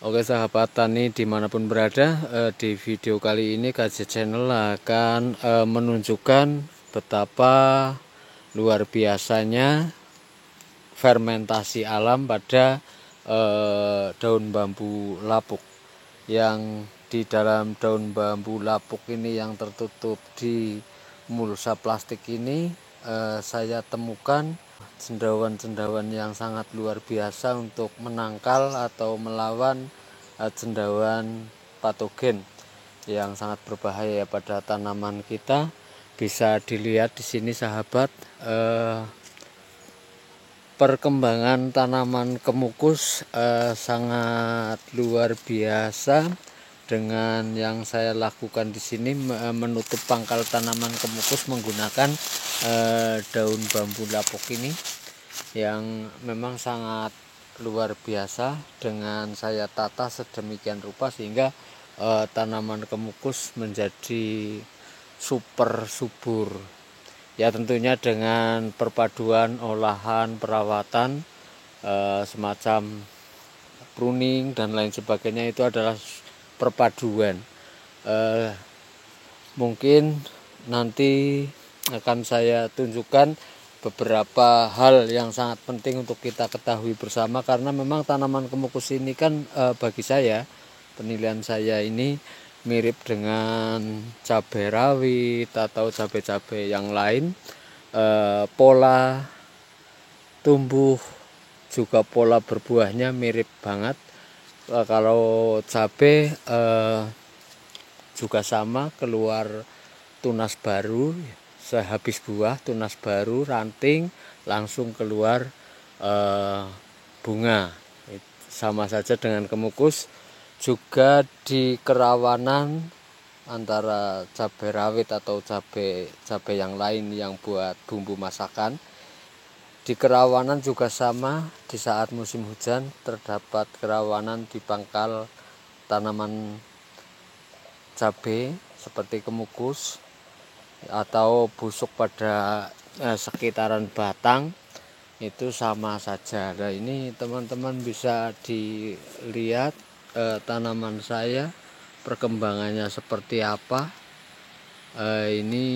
Oke sahabat tani dimanapun berada, di video kali ini KJ Channel akan menunjukkan betapa luar biasanya fermentasi alam pada daun bambu lapuk. Yang di dalam daun bambu lapuk ini yang tertutup di mulsa plastik ini, saya temukan cendawan-cendawan yang sangat luar biasa untuk menangkal atau melawan cendawan patogen yang sangat berbahaya pada tanaman kita. Bisa dilihat di sini sahabat, perkembangan tanaman kemukus sangat luar biasa dengan yang saya lakukan di sini, menutup pangkal tanaman kemukus menggunakan daun bambu lapuk ini yang memang sangat luar biasa. Dengan saya tata sedemikian rupa sehingga tanaman kemukus menjadi super subur. Ya tentunya dengan perpaduan olahan perawatan semacam pruning dan lain sebagainya, itu adalah perpaduan. Mungkin nanti akan saya tunjukkan beberapa hal yang sangat penting untuk kita ketahui bersama, karena memang tanaman kemukus ini kan bagi saya, penilaian saya ini mirip dengan cabai rawit atau cabai-cabai yang lain. Pola tumbuh juga pola berbuahnya mirip banget. Kalau cabai juga sama, keluar tunas baru sehabis buah, tunas baru, ranting, langsung keluar bunga. Sama saja dengan kemukus, juga di kerawanan antara cabai rawit atau cabai yang lain yang buat bumbu masakan. Di kerawanan juga sama, di saat musim hujan terdapat kerawanan di pangkal tanaman cabai seperti kemukus atau busuk pada sekitaran batang, itu sama saja. Nah ini teman-teman bisa dilihat tanaman saya perkembangannya seperti apa. Ini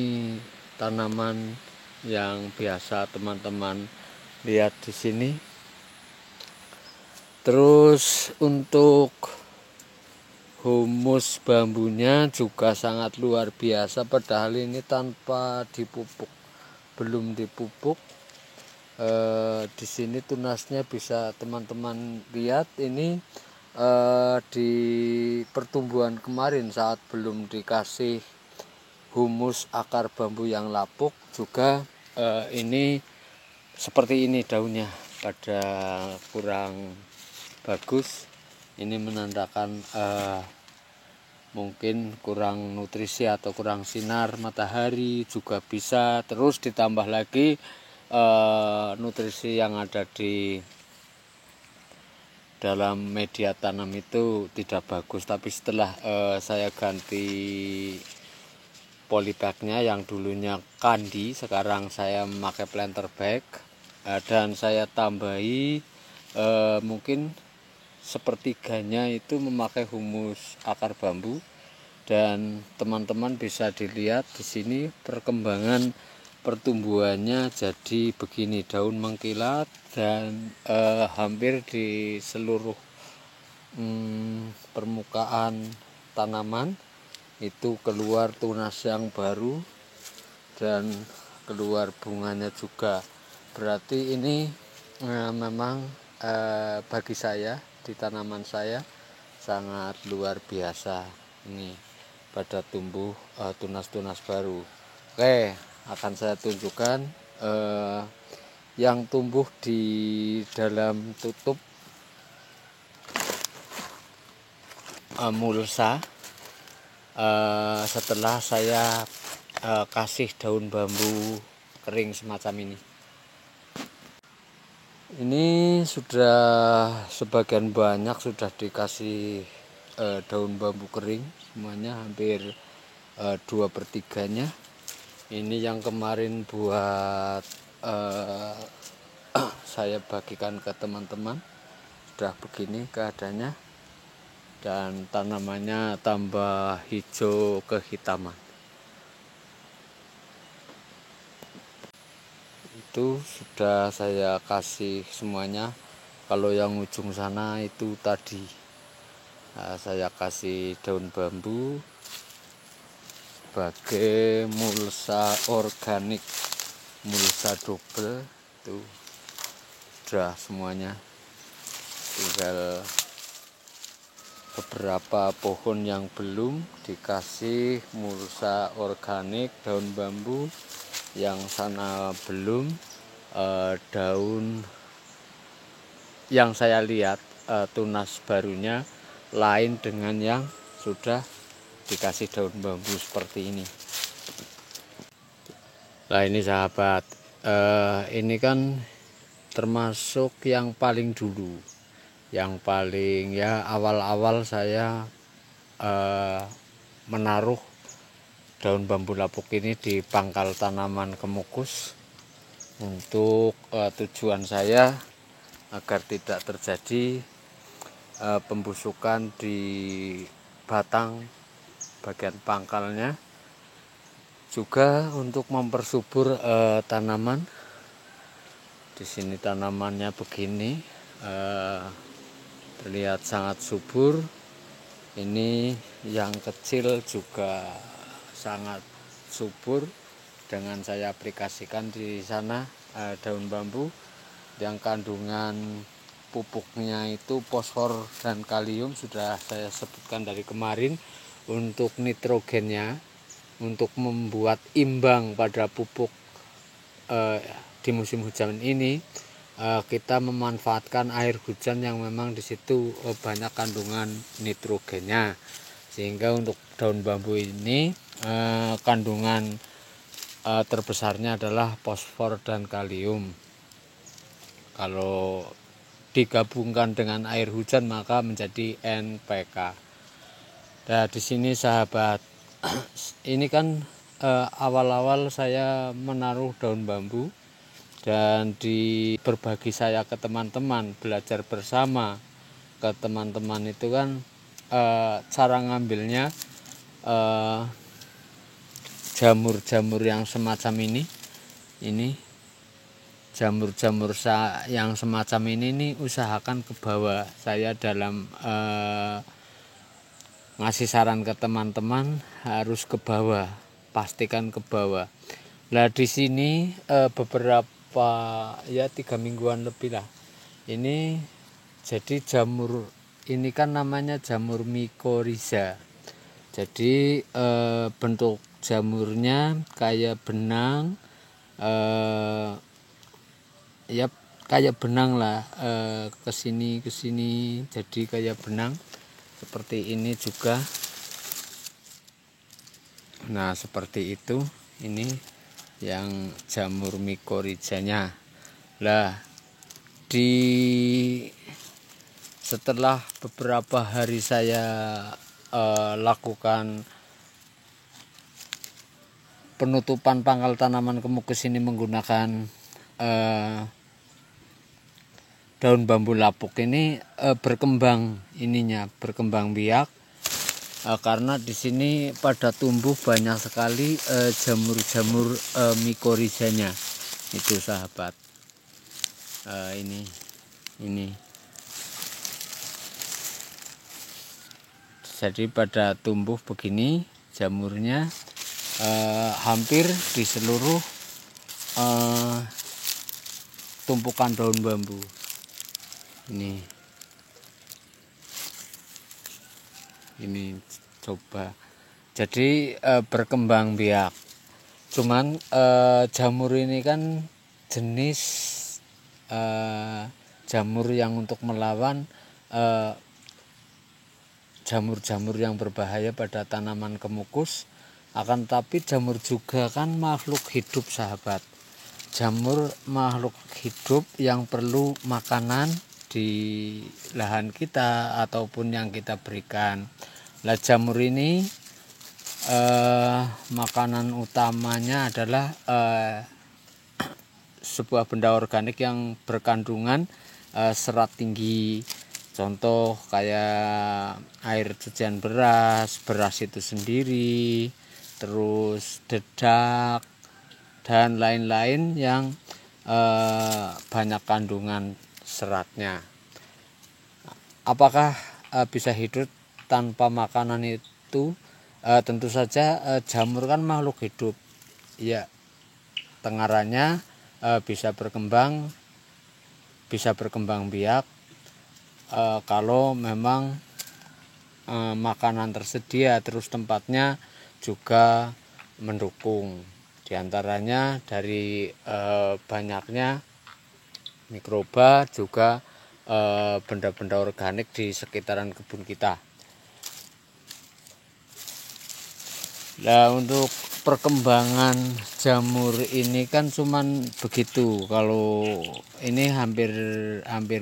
tanaman yang biasa teman-teman lihat di sini. Terus untuk humus bambunya juga sangat luar biasa, padahal ini tanpa dipupuk, belum dipupuk. Di sini tunasnya bisa teman-teman lihat, ini di pertumbuhan kemarin saat belum dikasih humus akar bambu yang lapuk juga ini seperti ini daunnya, pada kurang bagus. Ini menandakan mungkin kurang nutrisi atau kurang sinar matahari juga bisa. Terus ditambah lagi nutrisi yang ada di dalam media tanam itu tidak bagus. Tapi setelah saya ganti polybagnya yang dulunya kandi, sekarang saya memakai planter bag, dan saya tambahi mungkin sepertiganya itu memakai humus akar bambu. Dan teman-teman bisa dilihat di sini perkembangan pertumbuhannya jadi begini, daun mengkilat dan hampir di seluruh permukaan tanaman itu keluar tunas yang baru dan keluar bunganya juga. Berarti ini memang bagi saya di tanaman saya sangat luar biasa ini pada tumbuh tunas-tunas baru. Oke, akan saya tunjukkan yang tumbuh di dalam tutup mulsa setelah saya kasih daun bambu kering semacam ini. Ini sudah sebagian banyak sudah dikasih daun bambu kering, semuanya hampir 2/3-nya. Ini yang kemarin buat saya bagikan ke teman-teman, sudah begini keadaannya. dan tanamannya tambah hijau kehitaman. Itu sudah saya kasih semuanya. Kalau yang ujung sana itu tadi saya kasih daun bambu sebagai mulsa organik, mulsa double. Itu sudah semuanya, tinggal beberapa pohon yang belum dikasih mulsa organik daun bambu, yang sana belum. Daun yang saya lihat tunas barunya lain dengan yang sudah dikasih daun bambu seperti ini. Nah ini sahabat, ini kan termasuk yang paling dulu, yang paling ya awal-awal saya menaruh daun bambu lapuk ini di pangkal tanaman kemukus untuk tujuan saya agar tidak terjadi pembusukan di batang bagian pangkalnya, juga untuk mempersubur tanaman. Di sini tanamannya begini, terlihat sangat subur. Ini yang kecil juga sangat subur dengan saya aplikasikan di sana daun bambu yang kandungan pupuknya itu fosfor dan kalium sudah saya sebutkan dari kemarin. Untuk nitrogennya, untuk membuat imbang pada pupuk di musim hujan ini, kita memanfaatkan air hujan yang memang di situ banyak kandungan nitrogennya, sehingga untuk daun bambu ini kandungan terbesarnya adalah fosfor dan kalium. Kalau digabungkan dengan air hujan maka menjadi NPK. Nah di sini sahabat, ini kan awal-awal saya menaruh daun bambu dan berbagi saya ke teman-teman, belajar bersama ke teman-teman itu kan cara ngambilnya jamur-jamur yang semacam ini jamur-jamur yang semacam ini usahakan ke bawah. Saya dalam ngasih saran ke teman-teman harus ke bawah, pastikan ke bawah. Nah di sini beberapa ya 3 mingguan lebih lah. Ini jadi jamur ini kan namanya jamur mycorrhiza. Jadi bentuk jamurnya kayak benang, ya kayak benang lah, kesini jadi kayak benang seperti ini juga. Nah seperti itu, ini yang jamur mycorrhizanya. Lah setelah beberapa hari saya lakukan penutupan pangkal tanaman kemukus ini menggunakan daun bambu lapuk ini, berkembang biak, karena di sini pada tumbuh banyak sekali jamur-jamur mycorrhizanya itu sahabat. Ini jadi pada tumbuh begini jamurnya hampir di seluruh tumpukan daun bambu ini coba. Jadi berkembang biak. Cuman jamur ini kan jenis jamur yang untuk melawan jamur-jamur yang berbahaya pada tanaman kemukus. Akan tapi jamur juga kan makhluk hidup sahabat. Jamur makhluk hidup yang perlu makanan di lahan kita ataupun yang kita berikan. Nah jamur ini makanan utamanya adalah sebuah benda organik yang berkandungan serat tinggi, Contoh kayak air cucian beras, beras itu sendiri, terus dedak dan lain-lain yang banyak kandungan seratnya. Apakah bisa hidup tanpa makanan itu? Tentu saja jamur kan makhluk hidup. Ya, tengarannya bisa berkembang biak kalau memang makanan tersedia, terus tempatnya juga mendukung. Di antaranya dari banyaknya mikroba, juga benda-benda organik di sekitaran kebun kita. Nah, untuk perkembangan jamur ini kan cuman begitu. Kalau ini hampir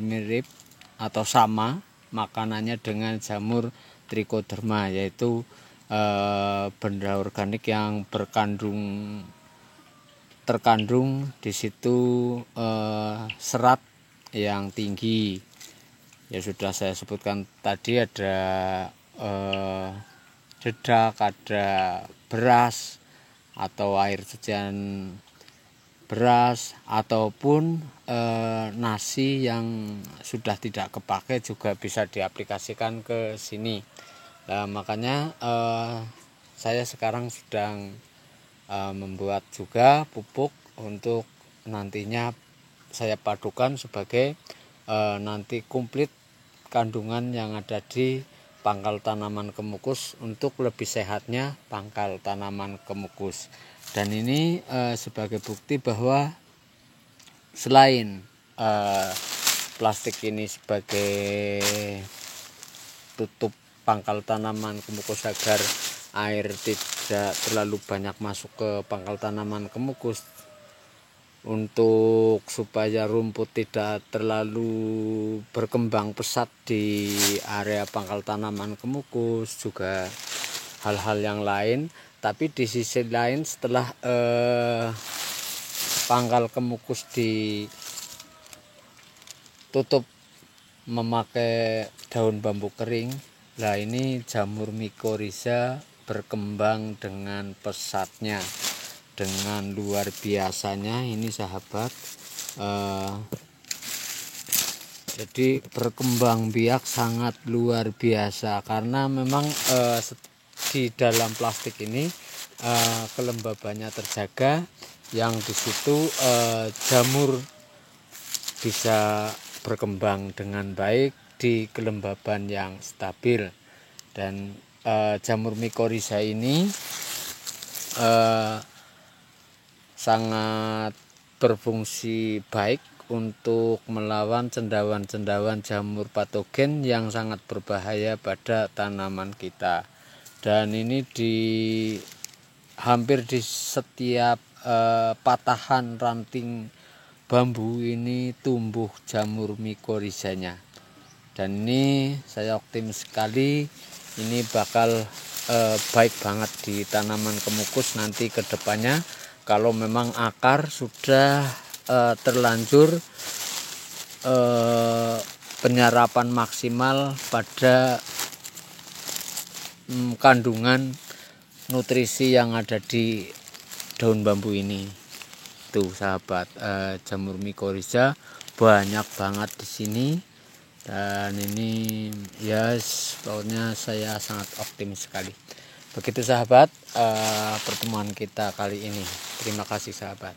mirip atau sama makanannya dengan jamur Trichoderma, yaitu benda organik yang terkandung di situ serat yang tinggi. Ya sudah saya sebutkan tadi, ada dedak, ada beras atau air cucian beras, ataupun nasi yang sudah tidak kepakai juga bisa diaplikasikan ke sini. Nah, makanya saya sekarang sedang membuat juga pupuk untuk nantinya saya padukan sebagai nanti komplit kandungan yang ada di pangkal tanaman kemukus untuk lebih sehatnya pangkal tanaman kemukus. Dan ini sebagai bukti bahwa selain plastik ini sebagai tutup pangkal tanaman kemukus agar air tidak terlalu banyak masuk ke pangkal tanaman kemukus, untuk supaya rumput tidak terlalu berkembang pesat di area pangkal tanaman kemukus, juga hal-hal yang lain. Tapi di sisi lain, setelah pangkal kemukus ditutup memakai daun bambu kering, nah ini jamur mycorrhiza berkembang dengan pesatnya, dengan luar biasanya ini sahabat. Jadi berkembang biak sangat luar biasa, karena memang di dalam plastik ini kelembabannya terjaga, yang di situ jamur bisa berkembang dengan baik di kelembaban yang stabil. Dan jamur mycorrhiza ini sangat berfungsi baik untuk melawan cendawan-cendawan jamur patogen yang sangat berbahaya pada tanaman kita. Dan ini hampir di setiap patahan ranting bambu ini tumbuh jamur mycorrhizanya. Dan ini saya optimis sekali, ini bakal baik banget di tanaman kemukus nanti ke depannya, kalau memang akar sudah terlanjur penyerapan maksimal pada kandungan nutrisi yang ada di daun bambu ini. Tuh sahabat, jamur mycorrhiza banyak banget di sini. Dan ini pokoknya saya sangat optimis sekali. Begitu sahabat pertemuan kita kali ini. Terima kasih sahabat.